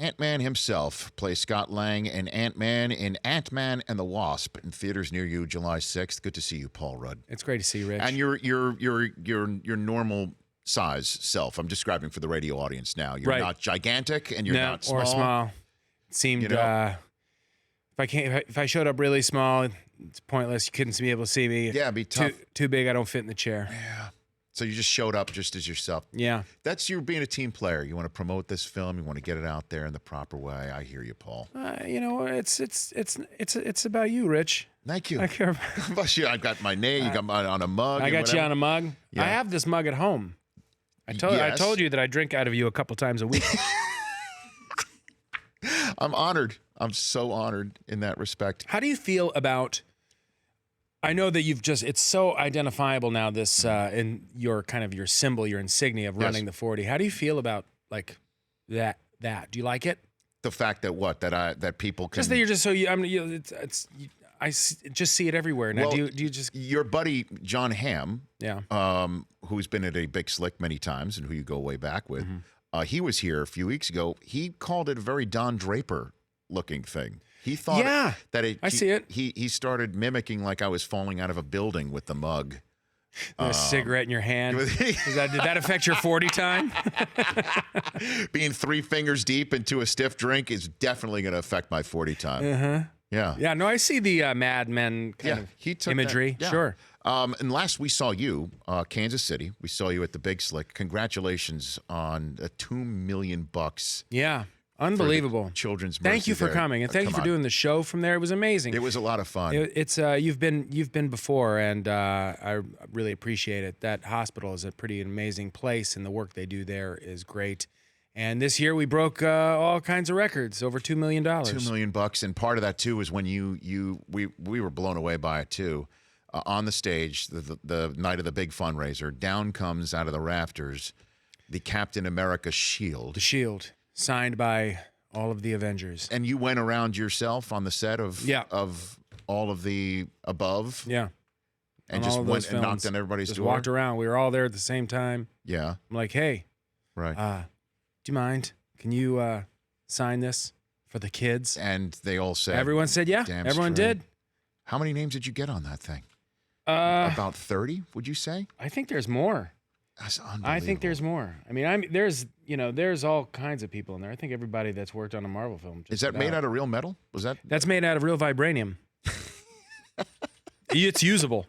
Ant-Man himself plays Scott Lang and Ant-Man in Ant-Man and the Wasp in theaters near you July 6th. Good to see you, Paul Rudd. It's great to see you, Rich. And your normal size self. I'm describing for the radio audience now. You're Right. not gigantic and you're not small. Or small. It seemed if I showed up really small, it's pointless. You couldn't be able to see me. Yeah, it'd be tough. Too big. I don't fit in the chair. Yeah. So you just showed up just as yourself. Yeah. That's you being a team player. You want to promote this film. You want to get it out there in the proper way. I hear you, Paul. It's about you, Rich. Thank you. I care about you. I got my name. You got mine on a mug. I got you on a mug. Yeah. I have this mug at home. I told you that I drink out of you a couple times a week. I'm honored. I'm so honored in that respect. How do you feel about? I know that it's so identifiable now, this in your kind of your symbol, your insignia of running the 40. How do you feel about like that? Do you like it? The fact that that people can just that you're just so just see it everywhere now. Well, do you just your buddy John Hamm, yeah, who's been at a Big Slick many times and who you go way back with, he was here a few weeks ago. He called it a very Don Draper looking thing. He thought that I see it. He started mimicking like I was falling out of a building with the mug. A cigarette in your hand. Did that affect your 40 time? Being 3 fingers deep into a stiff drink is definitely going to affect my 40 time. Uh-huh. Yeah. Yeah, no, I see the Mad Men kind of imagery. That, yeah. Sure. And last we saw you, Kansas City. We saw you at the Big Slick. Congratulations on $2 million. Yeah. Unbelievable. Children's Mercy. Thank you for coming, and thank you for doing the show from there. It was amazing. It was a lot of fun. It's you've been before, and I really appreciate it. That hospital is a pretty amazing place, and the work they do there is great. And this year we broke all kinds of records, over $2 million. $2 million, and part of that too was when we were blown away by it too. On the stage, the night of the big fundraiser, down comes out of the rafters the Captain America shield. The shield. Signed by all of the Avengers. And you went around yourself on the set of all of the above? Yeah. And just went and knocked on everybody's door? Just walked around. We were all there at the same time. Yeah. I'm like, hey. Right. Do you mind? Can you sign this for the kids? And they all said. Everyone said yeah. Everyone did. How many names did you get on that thing? About 30, would you say? I think there's more. That's unbelievable. I think there's more. I mean, there's all kinds of people in there. I think everybody that's worked on a Marvel film. Is that made out of real metal? That's made out of real vibranium. It's usable.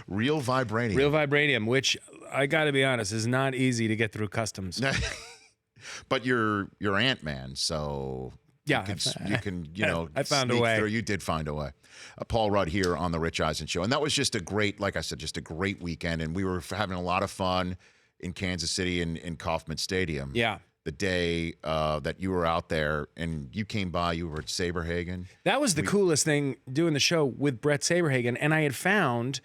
Real vibranium. Real vibranium, which I got to be honest, is not easy to get through customs. But you're Ant-Man, so yeah, you can I found a way. Through. You did find a way. Paul Rudd here on the Rich Eisen Show, and that was just a great, like I said, just a great weekend, and we were having a lot of fun in Kansas City in Kauffman Stadium. Yeah. The day that you were out there and you came by, you were at Saberhagen. That was the coolest thing, doing the show with Brett Saberhagen, and I had found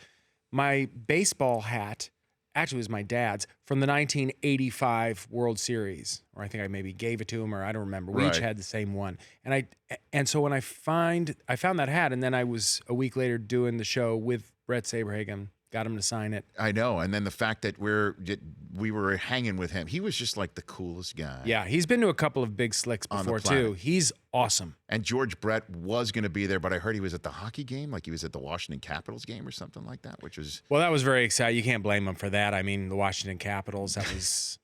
my baseball hat. Actually, it was my dad's from the 1985 World Series, or I think I maybe gave it to him, or I don't remember. We each had the same one, and so when I found that hat, and then I was a week later doing the show with Brett Saberhagen, got him to sign it. I know, and then the fact that we were hanging with him, he was just like the coolest guy. Yeah, he's been to a couple of Big Slicks before too. He's awesome. And George Brett was going to be there, but I heard he was at the hockey game, like he was at the Washington Capitals game or something like that, which was... Well, that was very exciting. You can't blame him for that. I mean, the Washington Capitals, that was,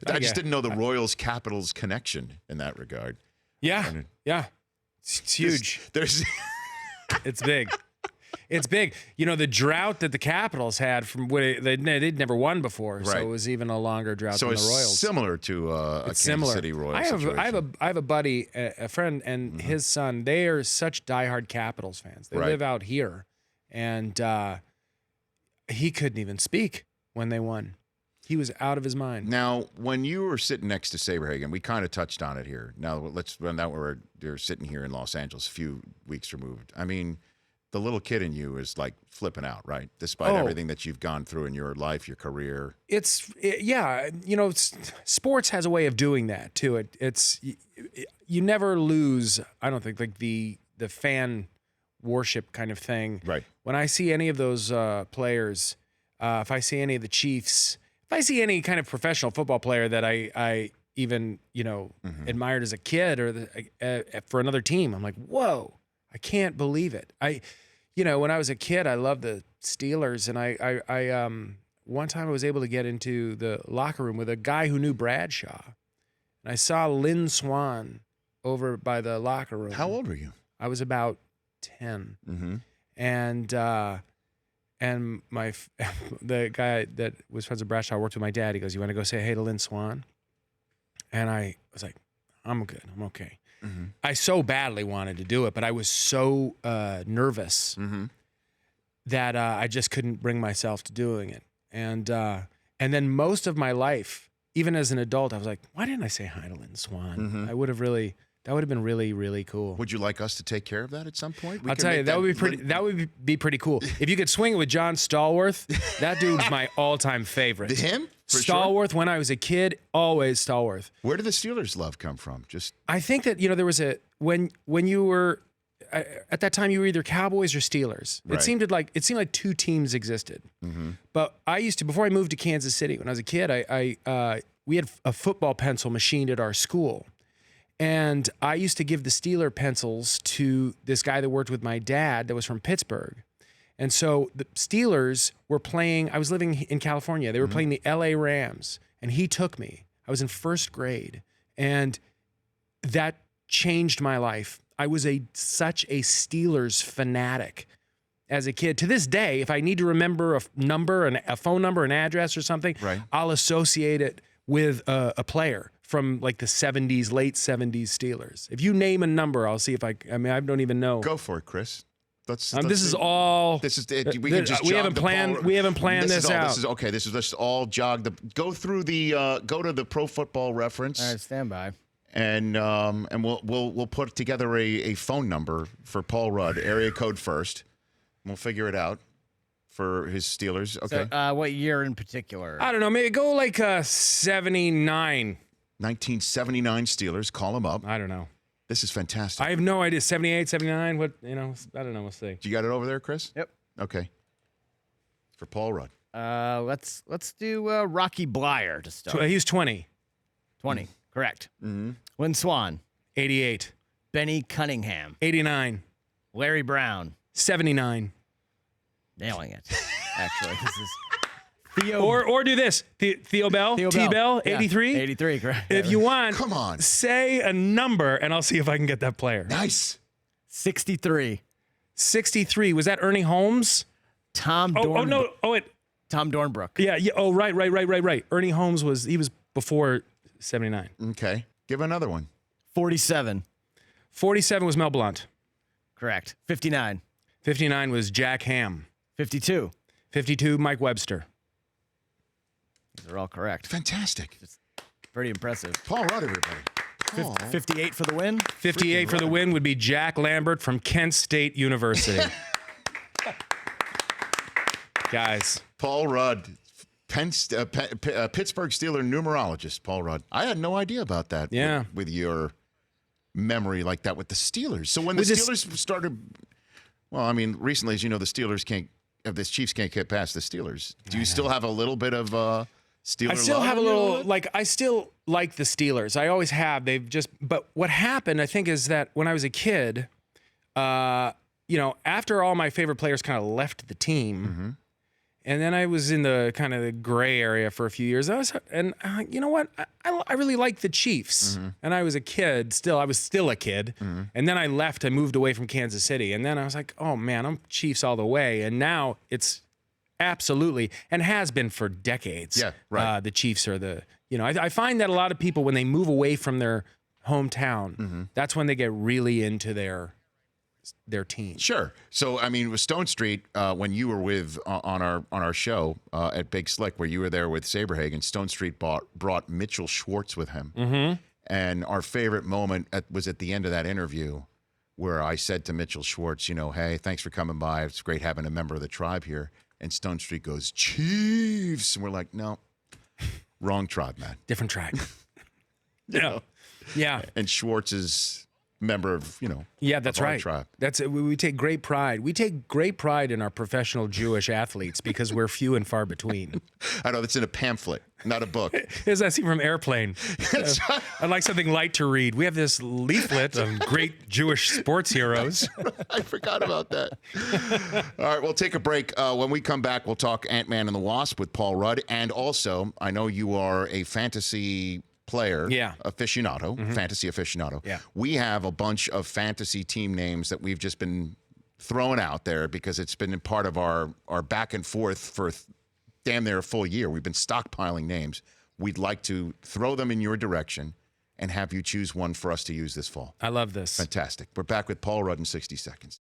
I just didn't know the Royals-Capitals connection in that regard. Yeah, yeah. It's huge. It's big. It's big. The drought that the Capitals had from they'd never won before, so it was even a longer drought than the Royals. So it's similar to a Kansas City Royals I have a buddy, a friend, and his son. They are such diehard Capitals fans. They live out here, and he couldn't even speak when they won. He was out of his mind. Now, when you were sitting next to Saberhagen, we kind of touched on it here. Now we're sitting here in Los Angeles, a few weeks removed. I mean, the little kid in you is like flipping out, right? Despite everything that you've gone through in your life, your career. Sports has a way of doing that too. You never lose, I don't think, like the fan worship kind of thing. Right. When I see any of those players, if I see any of the Chiefs, if I see any kind of professional football player that I even admired as a kid or for another team. I'm like, whoa, I can't believe it. When I was a kid, I loved the Steelers, and I one time I was able to get into the locker room with a guy who knew Bradshaw, and I saw Lynn Swann over by the locker room. How old were you? I was about 10, and the guy that was friends with Bradshaw worked with my dad. He goes, "You want to go say hey to Lynn Swann?" And I was like, "I'm good. I'm okay." I so badly wanted to do it, but I was so nervous that I just couldn't bring myself to doing it. And then most of my life, even as an adult, I was like, why didn't I say hi to Lynn Swann? That would have been really, really cool. Would you like us to take care of that at some point? I'll tell you, that would be pretty cool. If you could swing it with John Stallworth, that dude's my all-time favorite. Him? For Stallworth, sure? when I was a kid, always Stallworth. Where did the Steelers love come from? I think that, there was when you were, at that time, you were either Cowboys or Steelers. Right. It seemed like two teams existed. But before I moved to Kansas City, when I was a kid, we had a football pencil machined at our school. And I used to give the Steeler pencils to this guy that worked with my dad that was from Pittsburgh. And so the Steelers were playing, I was living in California. They were playing the LA Rams, and he took me. I was in first grade, and that changed my life. I was such a Steelers fanatic as a kid. To this day, if I need to remember a number, a phone number, an address or something, I'll associate it with a player from like the 70s, late 70s Steelers. If you name a number, I'll see if I don't even know. Go for it, Chris. This is all. This is it. We can just. We haven't planned this out. This is just all jog. Go through the. Go to the Pro Football Reference. All right, stand by. And we'll put together a phone number for Paul Rudd, area code first. We'll figure it out for his Steelers. Okay. So, what year in particular? I don't know. Maybe go like 79. 1979 Steelers. Call them up. I don't know. This is fantastic. I have no idea. 78, 79. What I don't know. We'll see. You got it over there, Chris? Yep. Okay. For Paul Rudd. Let's do Rocky Blyer to start. He's 20. 20. Correct. Lynn Swann. 88. Benny Cunningham. 89. Larry Brown. 79. Nailing it. Actually, this is Theo. Or do this. Theo Bell. T-Bell. 83. 83. Correct. If you want, come on, say a number, and I'll see if I can get that player. Nice. 63. 63. Was that Ernie Holmes? Tom. Oh no. Oh wait. Tom Dornbrook. Yeah. Oh right. Ernie Holmes was before 79. Okay. Give another one. 47. 47 was Mel Blount. Correct. 59. 59 was Jack Ham. 52. 52 Mike Webster. These are all correct. Fantastic. Just pretty impressive. Paul Rudd, everybody. Paul. 58 for the win. 58 for the win would be Jack Lambert from Kent State University. Guys. Paul Rudd, Pittsburgh Steeler numerologist, Paul Rudd. I had no idea about that. Yeah. With your memory like that with the Steelers. So when the Steelers started, well, I mean, recently, as you know, the Chiefs can't get past the Steelers. Do you still have a little bit of Steeler I still love have a in little, you? like, I still like the Steelers. I always have. But what happened, I think, is that when I was a kid, after all my favorite players kind of left the team, and then I was in the kind of the gray area for a few years. You know what? I really liked the Chiefs. And I was a kid still. I was still a kid. And then I left. I moved away from Kansas City. And then I was like, oh, man, I'm Chiefs all the way. And now it's absolutely, and has been for decades. Yeah, right. The Chiefs are I find that a lot of people, when they move away from their hometown, that's when they get really into their team. Sure. So, I mean, with Stone Street, when you were with on our show at Big Slick, where you were there with Saberhagen, Stone Street brought Mitchell Schwartz with him. And our favorite moment was at the end of that interview, where I said to Mitchell Schwartz, hey, thanks for coming by. It's great having a member of the tribe here. And Stone Street goes, Chiefs. And we're like, no, wrong tribe, man. Different tribe. Yeah. And Schwartz is member of, Yeah, that's of our right. tribe. We take great pride. We take great pride in our professional Jewish athletes because we're few and far between. I know that's in a pamphlet, not a book. As I see from Airplane. I'd like something light to read. We have this leaflet of great Jewish sports heroes. I forgot about that. All right, we'll take a break. When we come back, we'll talk Ant-Man and the Wasp with Paul Rudd. And also, I know you are a fantasy player, aficionado, fantasy aficionado. Yeah. We have a bunch of fantasy team names that we've just been throwing out there because it's been part of our back and forth for damn near a full year. We've been stockpiling names. We'd like to throw them in your direction and have you choose one for us to use this fall. I love this. Fantastic. We're back with Paul Rudd in 60 seconds.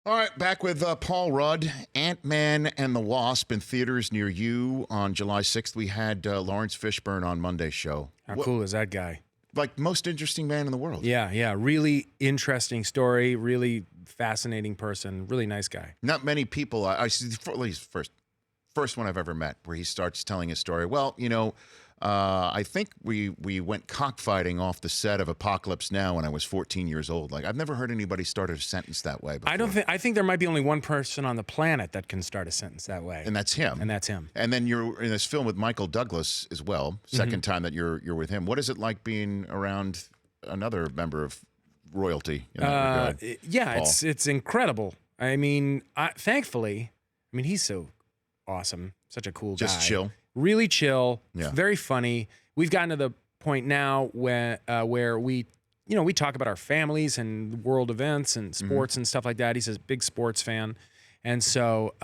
All right, back with Paul Rudd, Ant-Man and the Wasp in theaters near you on July 6th. We had Lawrence Fishburne on Monday's show. How cool is that guy? Like, most interesting man in the world. Yeah. Really interesting story, really fascinating person, really nice guy. Not many people, I see, at least first one I've ever met, where he starts telling his story. Well, I think we went cockfighting off the set of Apocalypse Now when I was 14 years old. Like, I've never heard anybody start a sentence that way before. I think there might be only one person on the planet that can start a sentence that way. And that's him. And then you're in this film with Michael Douglas as well. Second time that you're with him. What is it like being around another member of royalty in that regard? Yeah, Paul? it's incredible. I mean, thankfully, he's so awesome, such a cool guy. Just chill. Really chill, Yeah. very funny. We've gotten to the point now where we talk about our families and world events and sports and stuff like that. He's a big sports fan, and so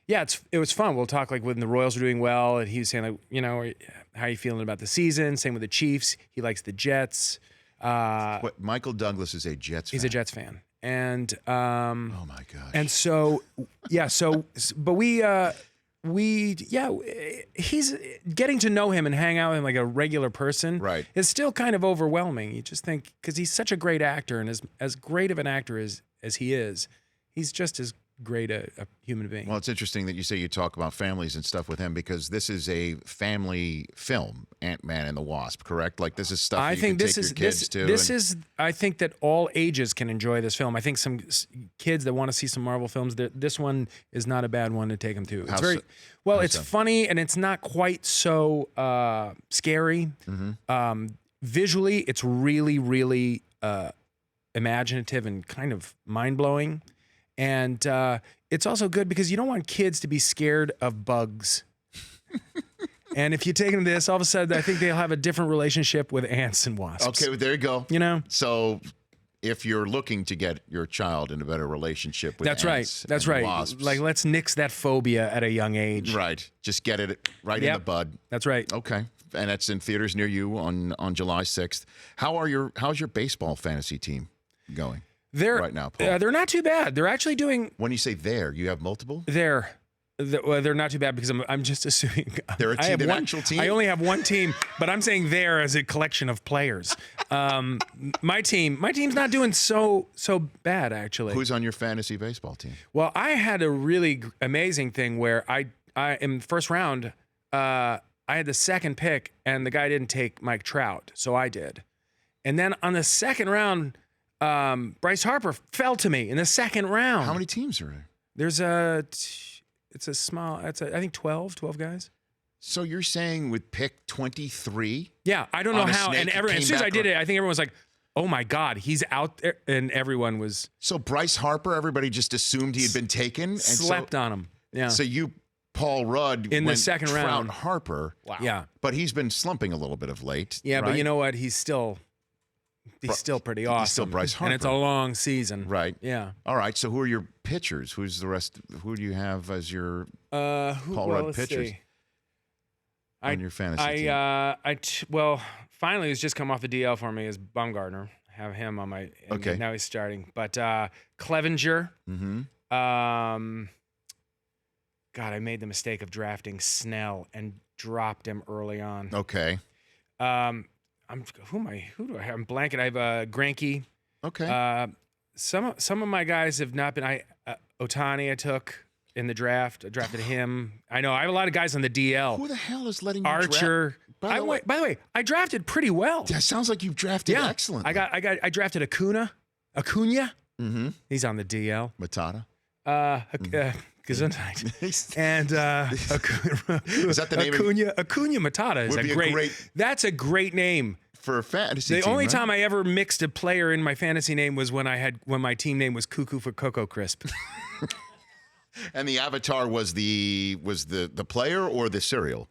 it was fun. We'll talk like when the Royals are doing well, and he was saying like, how are you feeling about the season? Same with the Chiefs. He likes the Jets. What, Michael Douglas is a Jets fan? He's a Jets fan, and oh my gosh. and so but he's getting to know him and hang out with him like a regular person. Right. Is still kind of overwhelming. You just think, because he's such a great actor, and as great of an actor as he is, he's just as great a human being. Well, it's interesting that you say you talk about families and stuff with him, because this is a family film, Ant-Man and the Wasp, correct? Like, this is stuff I you think can this take is your kids to. this is. I think that all ages can enjoy this film. I think some kids that want to see some Marvel films, this one is not a bad one to take them to. It's very well. It's funny, and it's not quite so scary. Visually, it's really, really imaginative and kind of mind blowing. And it's also good because you don't want kids to be scared of bugs. And if you take them to this, all of a sudden, I think they'll have a different relationship with ants and wasps. Okay, well, there you go. So if you're looking to get your child in a better relationship with That's ants right. and wasps, Like, let's nix that phobia at a young age. right, just get it right in the bud. That's right. Okay, and that's in theaters near you on July 6th. How's your baseball fantasy team going? Right now, Paul? They're not too bad. They're actually doing. When you say you have multiple? They're not too bad because I'm just assuming They're an actual team? I only have one team, but I'm saying they're as a collection of players. My team's not doing so bad, actually. Who's on your fantasy baseball team? Well, I had a really amazing thing where I in the first round, I had the second pick, and the guy didn't take Mike Trout, so I did. And then on the second round, Bryce Harper fell to me in the second round. How many teams are there? There's I think 12 guys. So you're saying with pick 23? Yeah, I don't know how. And as soon as I did it, I think everyone was like, "Oh my God, he's out there!" And everyone was. So Bryce Harper, everybody just assumed he had been taken, and slept on him. Yeah. So you, Paul Rudd, in went the second Trout round, Harper. Wow. Yeah, but he's been slumping a little bit of late. Yeah, right? but you know what? He's still pretty awesome. He's still Bryce Harper, and it's a long season. Right. Yeah. All right. So who are your pitchers? Who's the rest? Who do you have as your Paul Rudd pitchers on your fantasy team? Finally, he's just come off the DL for me is Bumgarner. I have him on my. Okay. Now he's starting, but Clevenger. Mm-hmm. God, I made the mistake of drafting Snell and dropped him early on. Okay. Who do I have? I'm blanking. I have Greinke. Okay. Some of my guys have not been. Otani I took. in the draft. I drafted him. I know I have a lot of guys on the DL. Who the hell is letting you Archer. By the way, I drafted pretty well. that sounds like you've drafted excellent. I drafted Acuna. Mm-hmm. He's on the DL. Matata. Gesundheit. And Is that the name? Acuna Matata is Would be a a great. great- That's a great name. For a fantasy The team, only right? time I ever mixed a player in my fantasy name was when my team name was Cuckoo for Cocoa Crisp. And the avatar was the player or the cereal?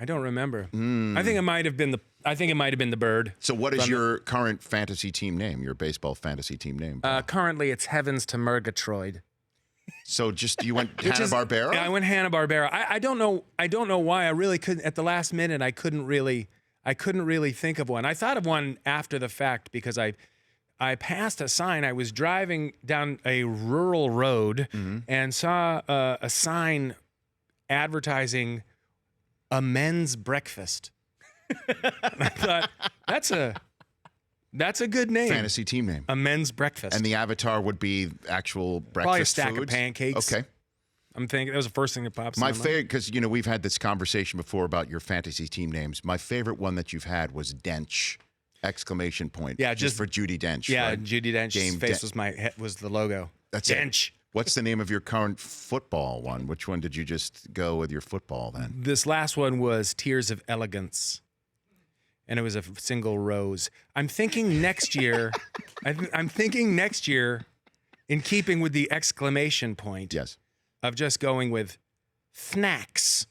I don't remember. I think it might have been the bird. So what is your current fantasy team name? Your baseball fantasy team name? Currently, it's Heavens to Murgatroyd. So just you went Hanna-Barbera? Yeah, I went Hanna-Barbera. I don't know why. I really couldn't at the last minute. I couldn't really think of one. I thought of one after the fact because I passed a sign. I was driving down a rural road and saw a sign advertising a men's breakfast. And I thought that's a good name. Fantasy team name. A men's breakfast. And the avatar would be actual breakfast Probably a stack foods? of pancakes. Okay. I'm thinking that was the first thing that pops in My my mind. favorite, because we've had this conversation before about your fantasy team names. My favorite one that you've had was Dench! ! Yeah, just for Judi Dench. Yeah, right? Judi Dench's Game face Den- was the logo. That's Dench. it. What's the name of your current football one? Which one did you just go with your football then? This last one was Tears of Elegance, and it was a single rose. I'm thinking next year. I'm thinking next year, in keeping with the exclamation point. Yes. Of just going with snacks.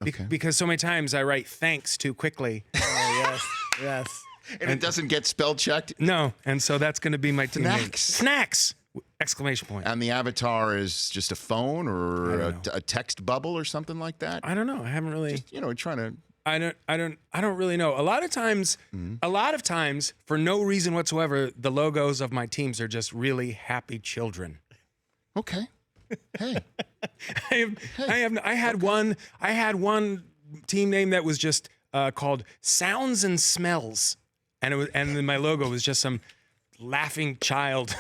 Okay. Because so many times I write thanks too quickly. Oh, yes. And it doesn't get spell checked? No, and so that's going to be my team name. Snacks. Snacks! Exclamation point. And the avatar is just a phone or I don't know. a text bubble or something like that? I don't know. I haven't really. Trying to... I don't really know. A lot of times, for no reason whatsoever, the logos of my teams are just really happy children. Okay. Hey. I had one team name that was just called Sounds and Smells, and then my logo was just some laughing child.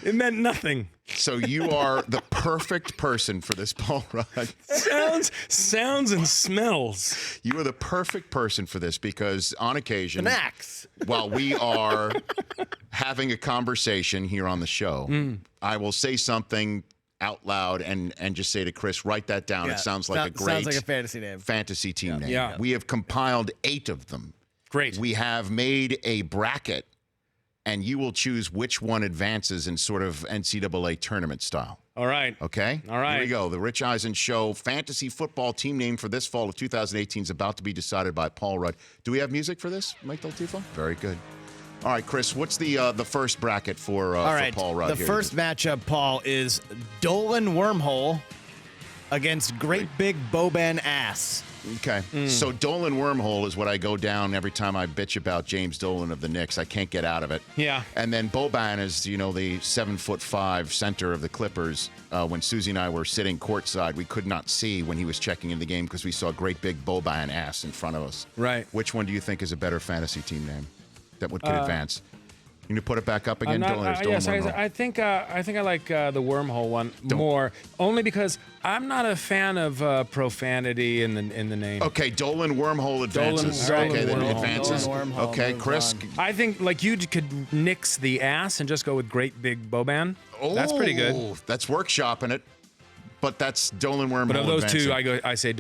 It meant nothing. So you are the perfect person for this Paul Rudd. Sounds and smells. You are the perfect person for this because on occasion, Snacks. while we are having a conversation here on the show, I will say something out loud and just say to Chris, write that down. Yeah, It sounds like a great sounds like a fantasy name. fantasy team name. Yeah. We have compiled 8 of them. Great. We have made a bracket, and you will choose which one advances in sort of NCAA tournament style. All right. Okay? All right. Here we go. The Rich Eisen Show fantasy football team name for this fall of 2018 is about to be decided by Paul Rudd. Do we have music for this, Mike Del Tifo? Very good. All right, Chris, what's the first bracket for Paul Rudd The here? first matchup, Paul, is Dolan Wormhole against Great Big Boban Ass. Okay. So Dolan Wormhole is what I go down every time I bitch about James Dolan of the Knicks. I can't get out of it. Yeah. And then Boban is, the 7'5" center of the Clippers. When Susie and I were sitting courtside, we could not see when he was checking in the game because we saw Great Big Boban Ass in front of us. Right. Which one do you think is a better fantasy team name that could advance? You need to put it back up again, Dolan? Yes, I think I like the wormhole one more, only because I'm not a fan of profanity in the name. Okay, Dolan Wormhole advances. Dolan Okay, then Wormhole. advances. Dolan Wormhole Okay, moves Chris. on. I think like you could nix the ass and just go with Great Big Boban. That's pretty good. Oh, that's workshopping it. But that's Dolan Wormhole. But of those advancing. two, I say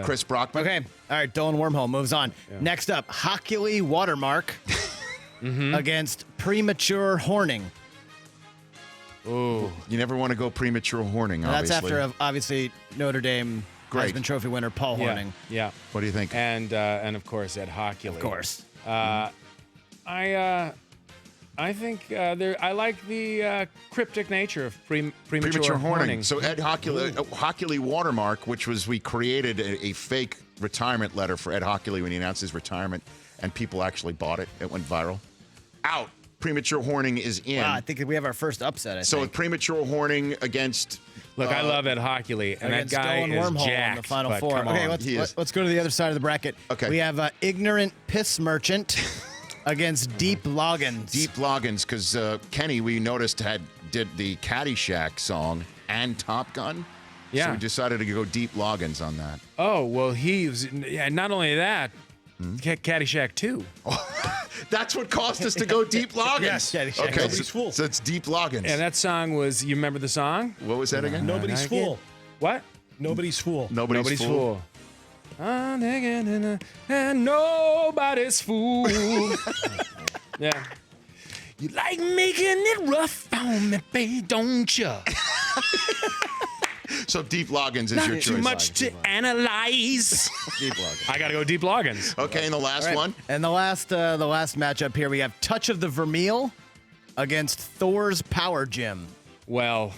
Chris Brockman. Okay. All right, Dolan Wormhole moves on. Next up, Hockley Watermark against Premature Horning. You never want to go premature horning, That's obviously. after, obviously, Notre Dame Great. Heisman Trophy winner Paul Horning. Yeah. What do you think? And of course Ed Hockley. Of course. I think I like the cryptic nature of premature horning. So Ed Hockley Watermark, which was we created a fake retirement letter for Ed Hockley when he announced his retirement, and people actually bought it. It went viral. Out. Premature horning is in. Wow, I think we have our first upset, So I with think. premature horning against... Look, I love Ed Hockley, and that Against guy Dolan is Wormhole jacked. in the Final but Four. come Okay, on. let's go to the other side of the bracket. Okay. We have Ignorant Piss Merchant against Deep Loggins. Deep Loggins, because Kenny, we noticed, had did the Caddyshack song and Top Gun. Yeah. So we decided to go Deep Loggins on that. Oh, well, not only that, Caddyshack 2. That's what caused us to go Deep Loggins. Yes, Caddyshack. Okay, Nobody's fool. so it's Deep Loggins. And that song was, you remember the song? What was that again? Nobody's I fool. What? Nobody's fool. Nobody's fool. I'm thinking and nobody's fool. Yeah. You like making it rough on me, babe, don't you? So Deep Loggins is your choice. Too much to analyze. Deep Loggins. I gotta go Deep Loggins. Okay, and the last Right. one. And the last matchup here, we have Touch of the Vermeil against Thor's Power Gym. Well,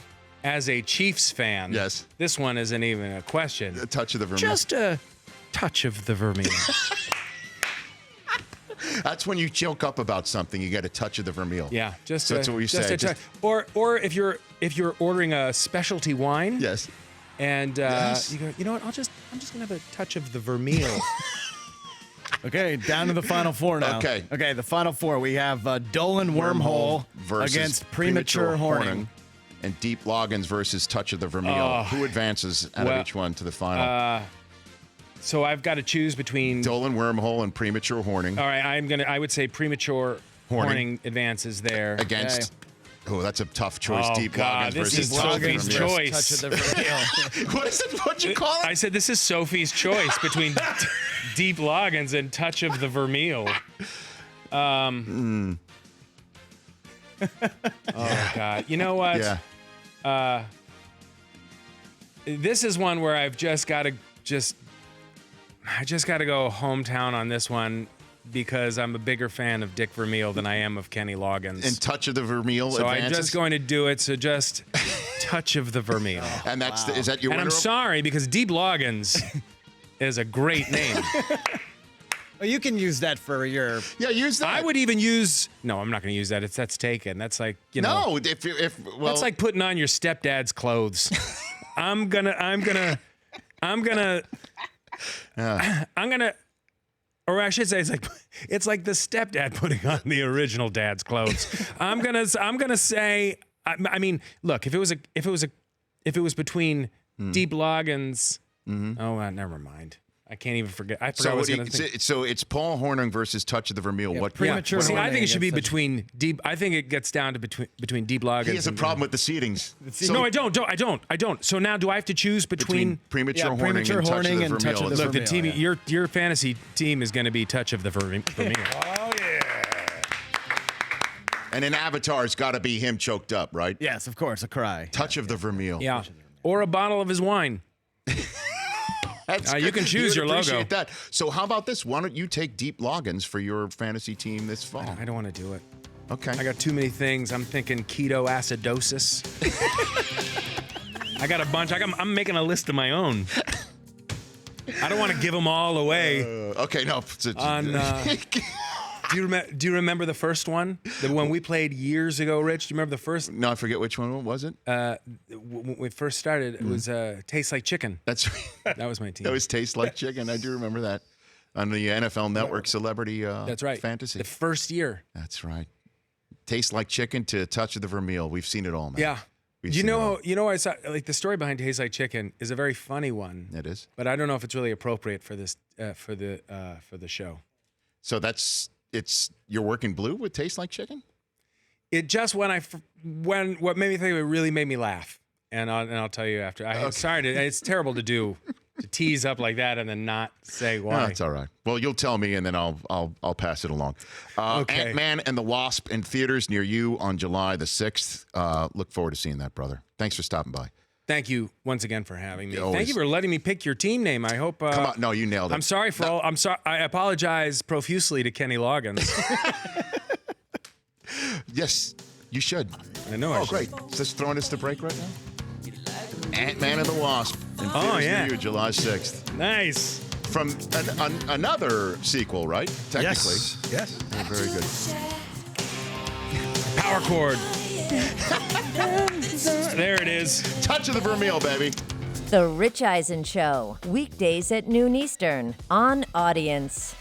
as a Chiefs fan, Yes. this one isn't even a question. A touch of the Vermeil. Just a touch of the Vermeil. That's when you choke up about something. You get a touch of the Vermeil. Yeah, just So that's a, what we just say, a touch. just- Or if you're ordering a specialty wine, Yes. and Yes. you go, you know what? I'm just gonna have a touch of the Vermeil. Okay, down to the final four now. Okay. Okay, the final four. We have Dolan Wormhole versus against Premature Horning. and Deep Loggins versus Touch of the Vermeil. Oh. Who advances out Well, of each one to the final? So I've got to choose between. Dolan Wormhole and Premature Horning All right, I would say Premature Horning advances there. against. Oh, that's a tough choice. Oh, Deep God, Loggins this versus is Touch of the Sophie's Vermeil. choice. Touch of the Vermeil. What is it? What'd you call it? I said this is Sophie's choice between Deep Loggins and Touch of the Vermeil. Oh God! You know what? Yeah. This is one where I've just got to I just got to go hometown on this one because I'm a bigger fan of Dick Vermeil than I am of Kenny Loggins. And Touch of the Vermeil So advances. I'm just going to do it. So just Touch of the Vermeil. And that's is that your And I'm winner? sorry because Deep Loggins is a great name. Well, you can use that for your. Yeah, use that. I would even use. No, I'm not going to use that. That's taken. That's like No, if well, That's like putting on your stepdad's clothes. I'm gonna, or I should say, it's like the stepdad putting on the original dad's clothes. I'm gonna say, I mean, look, if it was between Deep Loggins, never mind. I can't even forget. I forgot so what I was what gonna think. so it's Paul Hornung versus Touch of the Vermeil. What Premature See, I Horning think it should be against between Deep. I think it gets down to between Deep Loggins. He has a and- problem with the seedings. So No, I don't. So now, do I have to choose between Premature Horning Premature and Touch Horning of the and Touch Vermeil. of the Look, the Vermeil, team, yeah. your fantasy team is going to be Touch of the Vermeil. Oh, yeah. And an avatar's got to be him choked up, right? Yes, of course, a cry. Touch of the Vermeil. Yeah, or a bottle of his wine. That's You good. can choose You your would logo. appreciate that. So how about this? Why don't you take Deep Loggins for your fantasy team this fall? I don't want to do it. Okay. I got too many things. I'm thinking keto acidosis. I got a bunch. I'm making a list of my own. I don't want to give them all away. Okay, no. Do you remember the first one? The one we played years ago, Rich? Do you remember the first? No, I forget which one was it. When we first started, it was Tastes Like Chicken. That's That was my team. that was Taste Like Chicken. I do remember that on the NFL Network Celebrity That's right. Fantasy. The first year. That's right. Taste Like Chicken to Touch of the Vermeil. We've seen it all, man. Yeah. We've You seen it all. know, I saw like the story behind Tastes Like Chicken is a very funny one, It is. but I don't know if it's really appropriate for this for the show. So it's you're working blue with Taste Like Chicken? It just when what made me think of it really made me laugh, and I'll tell you after. Sorry, it's terrible to do to tease up like that and then not say why. No, it's all right. Well, you'll tell me, and then I'll pass it along. Okay. Ant-Man and the Wasp in theaters near you on July the 6th. Look forward to seeing that, brother. Thanks for stopping by. Thank you once again for having me. Always. Thank you for letting me pick your team name. I hope. Come on, no, you nailed it. I'm sorry for all. I'm sorry. I apologize profusely to Kenny Loggins. Yes, you should. I know. I Oh, should. great. Just throwing us to break right now. Ant-Man and the Wasp in theaters yeah. near you July 6th. Nice. From another sequel, right? Technically. Yes. Yeah, very good. Power chord. There it is. Touch of the Vermeil, baby. The Rich Eisen Show, weekdays at noon Eastern on Audience.